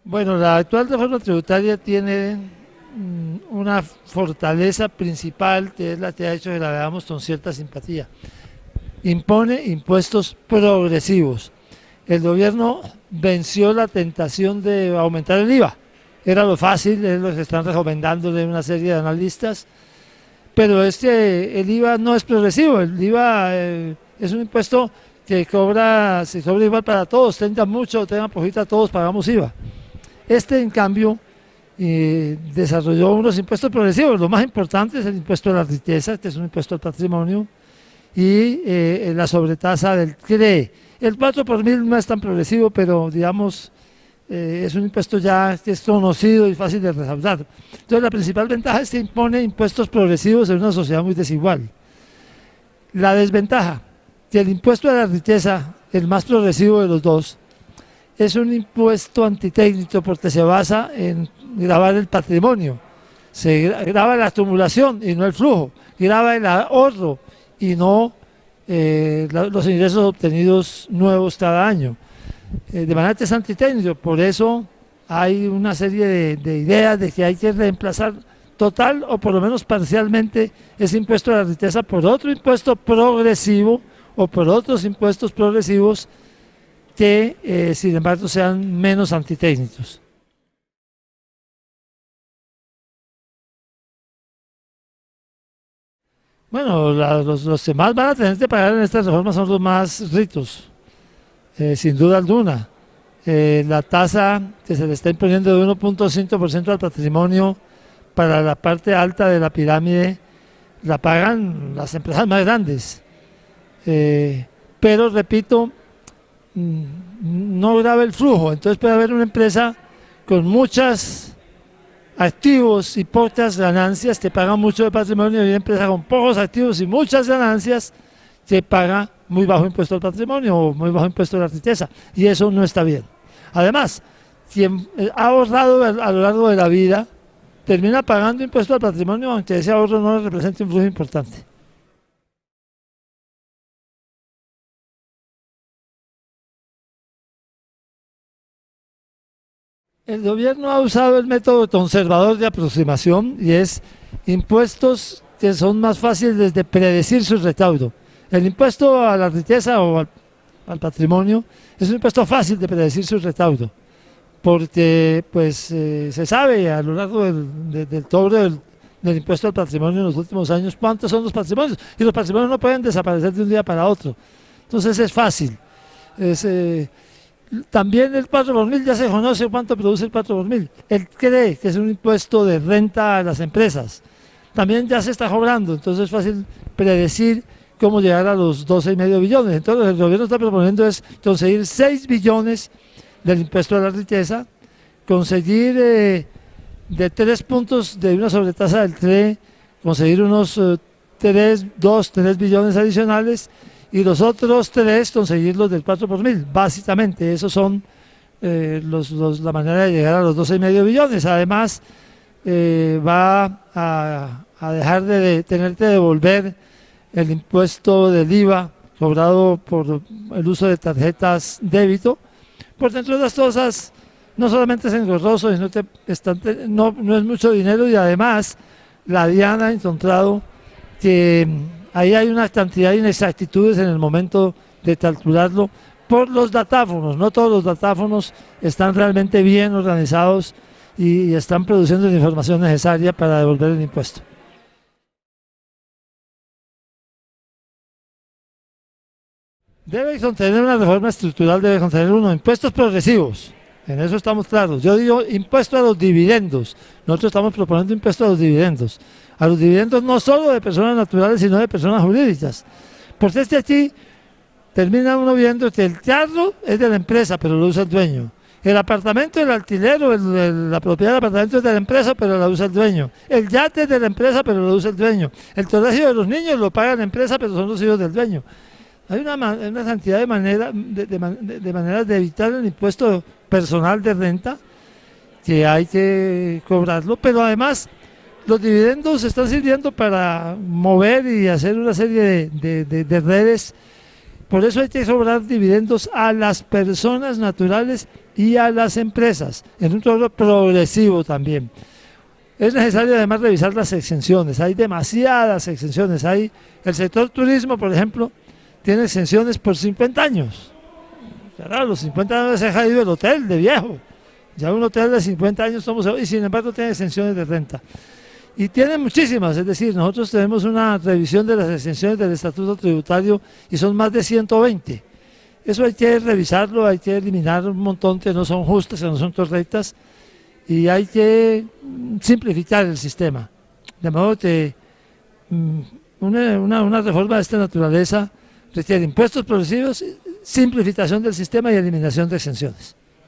Bueno, la actual reforma tributaria tiene una fortaleza principal, que es la que ha hecho que la veamos con cierta simpatía. Impone impuestos progresivos. El gobierno venció la tentación de aumentar el IVA. Era lo fácil, es lo que están recomendándole una serie de analistas, pero el IVA no es progresivo. El IVA es un impuesto que se cobra igual para todos, tengan mucho o tengan poquito, todos pagamos IVA. En cambio, desarrolló unos impuestos progresivos. Lo más importante es el impuesto a la riqueza, que es un impuesto al patrimonio, y la sobretasa del CRE. El 4 por mil no es tan progresivo, pero digamos, es un impuesto ya que es conocido y fácil de recaudar. Entonces, la principal ventaja es que impone impuestos progresivos en una sociedad muy desigual. La desventaja, que el impuesto a la riqueza, el más progresivo de los dos, es un impuesto antitécnico porque se basa en gravar el patrimonio. Se grava la acumulación y no el flujo, grava el ahorro y no los ingresos obtenidos nuevos cada año. De manera que es antitécnico, por eso hay una serie de ideas de que hay que reemplazar total o por lo menos parcialmente ese impuesto a la riqueza por otro impuesto progresivo o por otros impuestos progresivos que sin embargo sean menos antitécnicos. Bueno, los que más van a tener que pagar en estas reformas son los más ricos, sin duda alguna. La tasa que se le está imponiendo de 1.5% al patrimonio para la parte alta de la pirámide la pagan las empresas más grandes. Pero repito, no graba el flujo, entonces puede haber una empresa con muchos activos y pocas ganancias que paga mucho de patrimonio, y una empresa con pocos activos y muchas ganancias que paga muy bajo impuesto al patrimonio o muy bajo impuesto a la riqueza, y eso no está bien. Además, quien ha ahorrado a lo largo de la vida termina pagando impuesto al patrimonio, aunque ese ahorro no represente un flujo importante. El gobierno ha usado el método conservador de aproximación, y es impuestos que son más fáciles de predecir su recaudo. El impuesto a la riqueza o al patrimonio es un impuesto fácil de predecir su recaudo, porque pues se sabe a lo largo del cobro del impuesto al patrimonio en los últimos años cuántos son los patrimonios, y los patrimonios no pueden desaparecer de un día para otro. Entonces es fácil. También el 4 por mil ya se conoce cuánto produce el 4 por mil. El CRE, que es un impuesto de renta a las empresas, también ya se está cobrando, entonces es fácil predecir cómo llegar a los 12,5 billones. Entonces lo que el gobierno está proponiendo es conseguir 6 billones del impuesto a la riqueza, conseguir de 3 puntos de una sobretasa del CRE, conseguir unos 3 billones adicionales, y los otros 3 conseguirlos del 4 por mil. Básicamente, esos son la manera de llegar a los 12,5 billones. Además, va a dejar de tener que devolver el impuesto del IVA cobrado por el uso de tarjetas débito. Por dentro de las cosas, no solamente es engorroso, sino que no es mucho dinero, y además la DIAN ha encontrado que ahí hay una cantidad de inexactitudes en el momento de calcularlo por los datáfonos. No todos los datáfonos están realmente bien organizados y están produciendo la información necesaria para devolver el impuesto. Debe contener una reforma estructural, debe contener impuestos progresivos. En eso estamos claros. Yo digo impuesto a los dividendos. Nosotros estamos proponiendo impuesto a los dividendos. A los dividendos no solo de personas naturales, sino de personas jurídicas. Porque aquí termina uno viendo que el carro es de la empresa, pero lo usa el dueño. El apartamento, el alquiler o la propiedad del apartamento es de la empresa, pero la usa el dueño. El yate es de la empresa, pero lo usa el dueño. El colegio de los niños lo paga la empresa, pero son los hijos del dueño. Hay una cantidad de maneras de evitar el impuesto personal de renta, que hay que cobrarlo, pero además los dividendos están sirviendo para mover y hacer una serie de redes. Por eso hay que cobrar dividendos a las personas naturales y a las empresas, en un cobro progresivo también. Es necesario además revisar las exenciones, hay demasiadas exenciones, el sector turismo, por ejemplo, tiene exenciones por 50 años. Claro, los 50 años se ha ido el hotel de viejo, ya un hotel de 50 años y sin embargo tiene exenciones de renta. Y tiene muchísimas, es decir, nosotros tenemos una revisión de las exenciones del estatuto tributario y son más de 120. Eso hay que revisarlo, hay que eliminar un montón que no son justas, que no son correctas, y hay que simplificar el sistema. De modo que una reforma de esta naturaleza requiere impuestos progresivos, simplificación del sistema y eliminación de exenciones.